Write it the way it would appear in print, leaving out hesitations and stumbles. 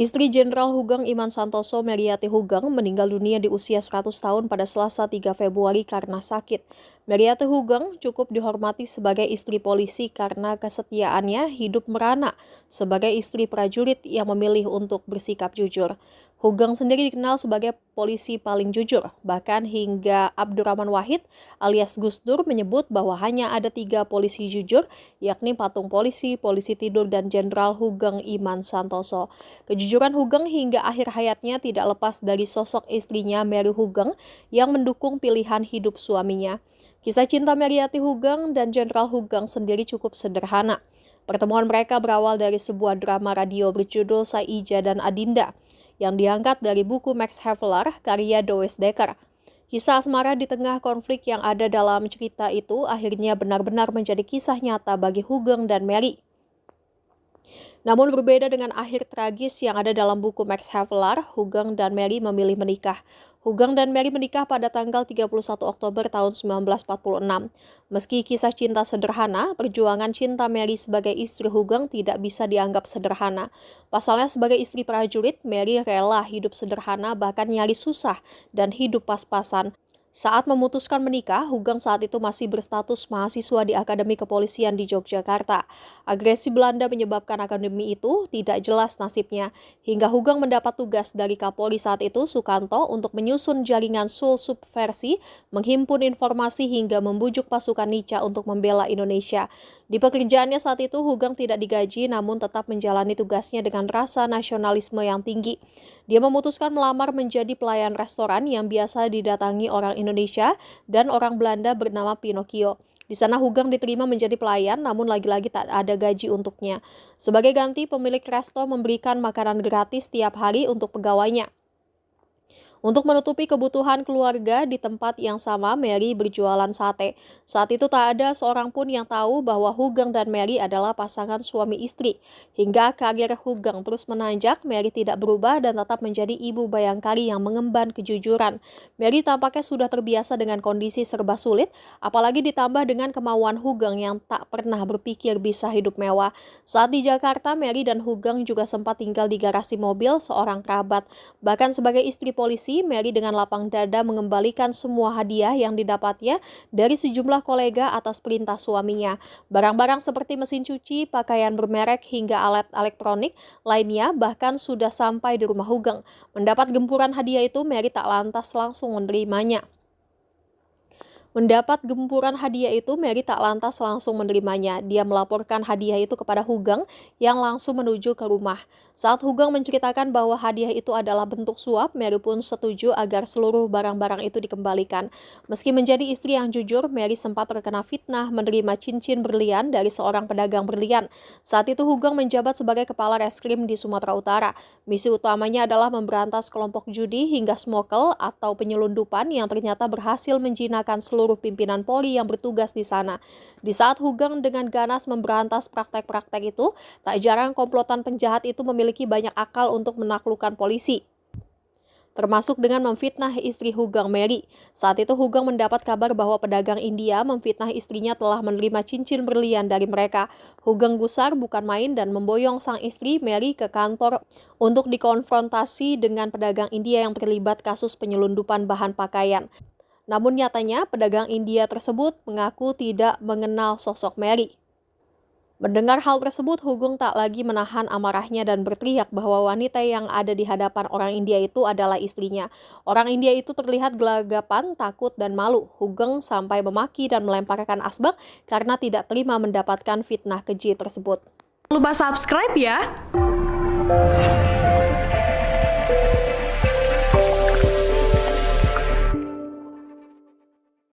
Istri Jenderal Hugeng Iman Santoso, Meriati Hugeng, meninggal dunia di usia 100 tahun pada Selasa 3 Februari karena sakit. Meriati Hugeng cukup dihormati sebagai istri polisi karena kesetiaannya hidup merana sebagai istri prajurit yang memilih untuk bersikap jujur. Hugeng sendiri dikenal sebagai polisi paling jujur, bahkan hingga Abdurrahman Wahid alias Gus Dur menyebut bahwa hanya ada 3 polisi jujur, yakni patung polisi, polisi tidur, dan Jenderal Hugeng Iman Santoso. Kejujuran Hugeng hingga akhir hayatnya tidak lepas dari sosok istrinya Mary Hugeng yang mendukung pilihan hidup suaminya. Kisah cinta Meriati Hugeng dan Jenderal Hugeng sendiri cukup sederhana. Pertemuan mereka berawal dari sebuah drama radio berjudul Saija dan Adinda yang diangkat dari buku Max Havelaar karya Doris Dekker. Kisah asmara di tengah konflik yang ada dalam cerita itu akhirnya benar-benar menjadi kisah nyata bagi Hugeng dan Mary. Namun berbeda dengan akhir tragis yang ada dalam buku Max Havelaar, Hugeng dan Mary memilih menikah. Hugeng dan Mary menikah pada tanggal 31 Oktober tahun 1946. Meski kisah cinta sederhana, perjuangan cinta Mary sebagai istri Hugeng tidak bisa dianggap sederhana. Pasalnya sebagai istri prajurit, Mary rela hidup sederhana bahkan nyaris susah dan hidup pas-pasan. Saat memutuskan menikah, Hugeng saat itu masih berstatus mahasiswa di Akademi Kepolisian di Yogyakarta. Agresi Belanda menyebabkan akademi itu tidak jelas nasibnya, hingga Hugeng mendapat tugas dari Kapolri saat itu, Sukanto, untuk menyusun jaringan subversi, menghimpun informasi hingga membujuk pasukan Nica untuk membela Indonesia. Di pekerjaannya saat itu, Hugeng tidak digaji namun tetap menjalani tugasnya dengan rasa nasionalisme yang tinggi. Dia memutuskan melamar menjadi pelayan restoran yang biasa didatangi orang Indonesia dan orang Belanda bernama Pinocchio. Di sana Hugeng diterima menjadi pelayan, namun lagi-lagi tak ada gaji untuknya. Sebagai ganti, pemilik resto memberikan makanan gratis tiap hari untuk pegawainya. Untuk menutupi kebutuhan keluarga di tempat yang sama, Mary berjualan sate. Saat itu tak ada seorang pun yang tahu bahwa Hugeng dan Mary adalah pasangan suami istri. Hingga karir Hugeng terus menanjak, Mary tidak berubah dan tetap menjadi ibu bayangkari yang mengemban kejujuran. Mary tampaknya sudah terbiasa dengan kondisi serba sulit, apalagi ditambah dengan kemauan Hugeng yang tak pernah berpikir bisa hidup mewah. Saat di Jakarta, Mary dan Hugeng juga sempat tinggal di garasi mobil seorang kerabat. Bahkan sebagai istri polisi, Mary dengan lapang dada mengembalikan semua hadiah yang didapatnya dari sejumlah kolega atas perintah suaminya. Barang-barang seperti mesin cuci, pakaian bermerek, hingga alat elektronik lainnya bahkan sudah sampai di rumah Hugeng. Mendapat gempuran hadiah itu, Mary tak lantas langsung menerimanya. Mary tak lantas langsung menerimanya. Dia melaporkan hadiah itu kepada Hugeng yang langsung menuju ke rumah. Saat Hugeng menceritakan bahwa hadiah itu adalah bentuk suap, Mary pun setuju agar seluruh barang-barang itu dikembalikan. Meski menjadi istri yang jujur, Mary sempat terkena fitnah menerima cincin berlian dari seorang pedagang berlian. Saat itu Hugeng menjabat sebagai kepala reskrim di Sumatera Utara. Misi utamanya adalah memberantas kelompok judi hingga smokel atau penyelundupan yang ternyata berhasil menjinakkan seluruh pimpinan Polri yang bertugas di sana. Di saat Hugeng dengan ganas memberantas praktek-praktek itu, tak jarang komplotan penjahat itu memiliki banyak akal untuk menaklukkan polisi, termasuk dengan memfitnah istri Hugeng, Mary. Saat itu Hugeng mendapat kabar bahwa pedagang India memfitnah istrinya telah menerima cincin berlian dari mereka. Hugeng gusar bukan main dan memboyong sang istri Mary ke kantor untuk dikonfrontasi dengan pedagang India yang terlibat kasus penyelundupan bahan pakaian. Namun nyatanya pedagang India tersebut mengaku tidak mengenal sosok Mary. Mendengar hal tersebut, Hugeng tak lagi menahan amarahnya dan berteriak bahwa wanita yang ada di hadapan orang India itu adalah istrinya. Orang India itu terlihat gelagapan, takut, dan malu. Hugeng sampai memaki dan melemparkan asbak karena tidak terima mendapatkan fitnah keji tersebut. Jangan lupa subscribe ya!